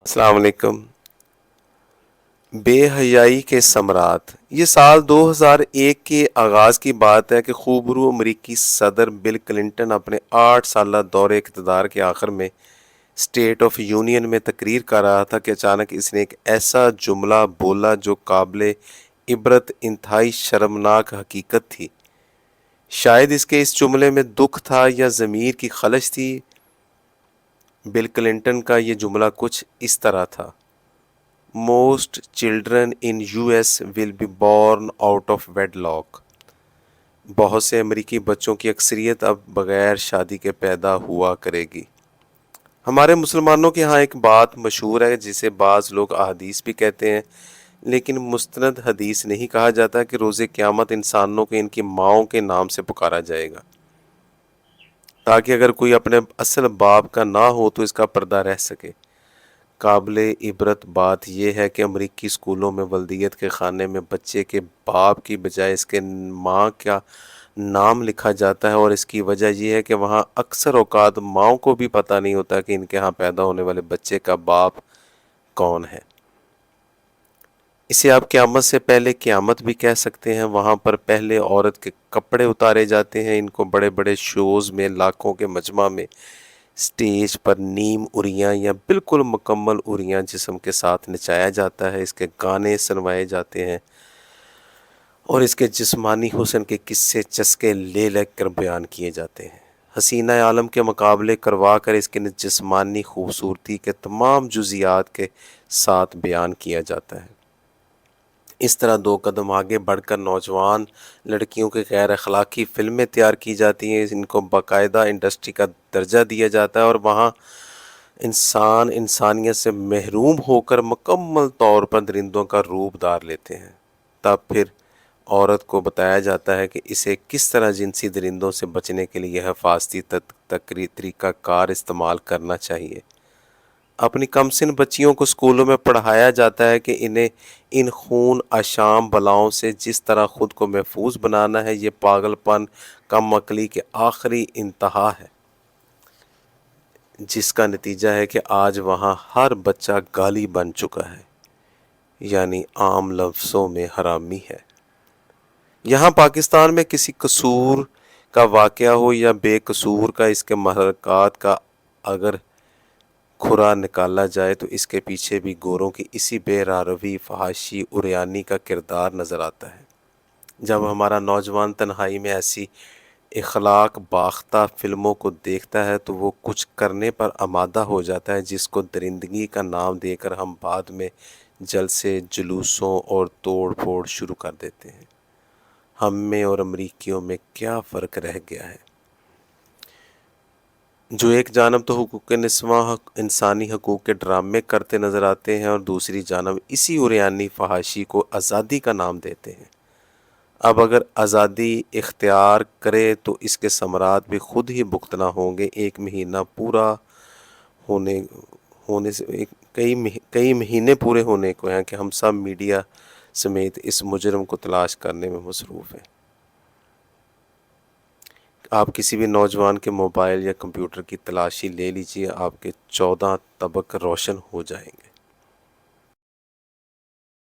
अस्सलाम वालेकुम। बेहयाई के सम्राट। ये साल 2001 के आगाज की बात है कि खूबरू अमरीकी सदर बिल क्लिंटन अपने 8 साला दौरे इक़्तिदार के आखिर में स्टेट ऑफ यूनियन में तकरीर कर रहा था कि अचानक इसने एक ऐसा जुमला बोला जो काबिल इबरत इंतहाई शर्मनाक हकीकत थी। शायद इसके इस जुमले में दुख था या ज़मीर की खलश थी। बिल क्लिंटन का ये जुमला कुछ इस तरह था: most children in US will be born out of wedlock. बहुत से अमरीकी बच्चों की अक्सरियत अब बगैर शादी के पैदा हुआ करेगी। हमारे मुसलमानों के यहाँ एक बात मशहूर है जिसे बाज़ लोग अहादीस भी कहते हैं, लेकिन मुस्तनद हदीस नहीं कहा जाता कि रोज़े क़यामत इंसानों को इनकी माओं के नाम से पुकारा जाएगा, ताकि अगर कोई अपने असल बाप का ना हो तो इसका पर्दा रह सके। काबिले इबरत बात यह है कि अमरीकी स्कूलों में वल्दियत के खाने में बच्चे के बाप की बजाय इसके माँ का नाम लिखा जाता है, और इसकी वजह यह है कि वहाँ अक्सर औकात माँओं को भी पता नहीं होता कि इनके यहाँ पैदा होने वाले बच्चे का बाप कौन है। इसे आप क़यामत से पहले क़यामत भी कह सकते हैं। वहाँ पर पहले औरत के कपड़े उतारे जाते हैं। इनको बड़े बड़े शोज़ में लाखों के मजमा में स्टेज पर नीम उरियाँ या बिल्कुल मुकम्मल उरियाँ जिस्म के साथ नचाया जाता है। इसके गाने सुनवाए जाते हैं और इसके जिस्मानी हुस्न के किस्से चस्के ले कर बयान किए जाते हैं। हसीना आलम के मुकाबले करवा कर इसके जिस्मानी खूबसूरती के तमाम जुजियात के साथ बयान किया जाता है। इस तरह 2 कदम आगे बढ़कर नौजवान लड़कियों की गैर अखलाकी फ़िल्में तैयार की जाती हैं। इनको बाकायदा इंडस्ट्री का दर्जा दिया जाता है और वहाँ इंसान इंसानियत से महरूम होकर मुकम्मल तौर पर दरिंदों का रूप धार लेते हैं। तब फिर औरत को बताया जाता है कि इसे किस तरह जिनसी दरिंदों से बचने के लिए हिफाजती तरीक़ाकार इस्तेमाल करना चाहिए। अपनी कमसिन बच्चियों को स्कूलों में पढ़ाया जाता है कि इन्हें इन खून आशाम बलाओं से जिस तरह ख़ुद को महफूज बनाना है। ये पागलपन, कम अकली के आखिरी इंतहा है, जिसका नतीजा है कि आज वहाँ हर बच्चा गाली बन चुका है, यानी आम लफ्ज़ों में हरामी है। यहाँ पाकिस्तान में किसी कसूर का वाक़या हो या बेकसूर का, इसके महरक़ात का अगर खुरा निकाला जाए तो इसके पीछे भी गोरों की इसी बेरारवी, फहाशी, उरियानी का किरदार नज़र आता है। जब हमारा नौजवान तन्हाई में ऐसी इखलाक बाख्ता फ़िल्मों को देखता है तो वो कुछ करने पर आमादा हो जाता है, जिसको दरिंदगी का नाम देकर हम बाद में जलसे, जुलूसों और तोड़ फोड़ शुरू कर देते हैं। हम में और अमरीकियों में क्या फ़र्क रह गया है, जो एक जानब तो हुकूक निस्वां, इंसानी हकूक़ के ड्रामे करते नज़र आते हैं और दूसरी जानब इसी उरियानी फहाशी को आज़ादी का नाम देते हैं। अब अगर आज़ादी इख्तियार करे तो इसके समरात भी खुद ही भुगतना होंगे। एक महीना पूरा होने होने से कई महीने पूरे होने को हैं कि हम सब मीडिया समेत इस मुजरम को तलाश करने में मसरूफ़ हैं। आप किसी भी नौजवान के मोबाइल या कंप्यूटर की तलाशी ले लीजिए, आपके 14 तबक रोशन हो जाएंगे।